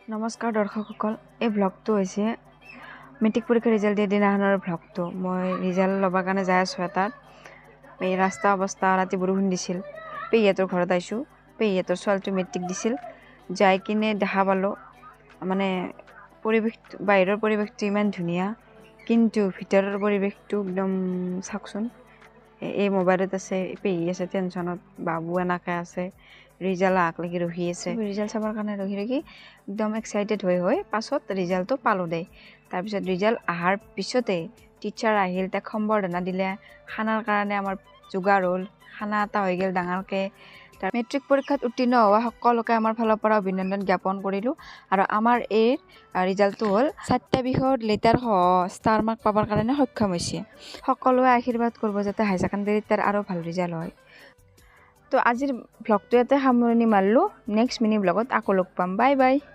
নমস্কাৰ দৰ্শকসকল, এই ব্লগটো হৈছে মেট্ৰিক পৰীক্ষা ৰিজাল্ট দিয়া দিনাখনৰ ব্লগটো। মই ৰিজাল্ট ল'বৰ কাৰণে যাই আছোঁ এটাত। এই ৰাস্তা অৱস্থা ৰাতি বৰষুণ দিছিল। পেহীহঁতৰ ঘৰত আহিছোঁ। পেহীহঁতৰ ছোৱালীটো মেট্ৰিক দিছিল। যাই কিনে দেখা পালোঁ মানে পৰিৱেশটো, বাহিৰৰ পৰিৱেশটো ইমান ধুনীয়া, কিন্তু ভিতৰৰ পৰিৱেশটো একদম চাওকচোন। এই মোবাইলত আছে, পেহী আছে টেনশ্যনত, বাবু এনেকৈ আছে, ৰিজাল্ট আহাক লাগি ৰখি আছে। ৰিজাল্ট চাবৰ কাৰণে ৰখি একদম এক্সাইটেড হৈ পাছত ৰিজাল্টটো পালোঁ দেই। তাৰপিছত ৰিজাল্ট অহাৰ পিছতে টিচাৰ আহিল, তাক সম্বৰ্ধনা দিলে। খানাৰ কাৰণে আমাৰ যোগাৰ হ'ল, খানা এটা হৈ গ'ল ডাঙৰকৈ। তাৰ মেট্ৰিক পৰীক্ষাত উত্তীৰ্ণ হোৱা সকলোকে আমাৰ ফালৰ পৰা অভিনন্দন জ্ঞাপন কৰিলোঁ। আৰু আমাৰ এই ৰিজাল্টটো হ'ল 4টা বিষয়ত লেটাৰ সহ ষ্টাৰ মাৰ্ক পাবৰ কাৰণে সক্ষম হৈছে। সকলোৱে আশীৰ্বাদ কৰিব যাতে হাই ছেকেণ্ডেৰীত তাৰ আৰু ভাল ৰিজাল্ট হয়। তো আজিৰ ব্লগটো ইয়াতে সামৰণি মাৰিলোঁ। নেক্সট মিনি ব্লগত আকৌ লগ পাম। Bye bye.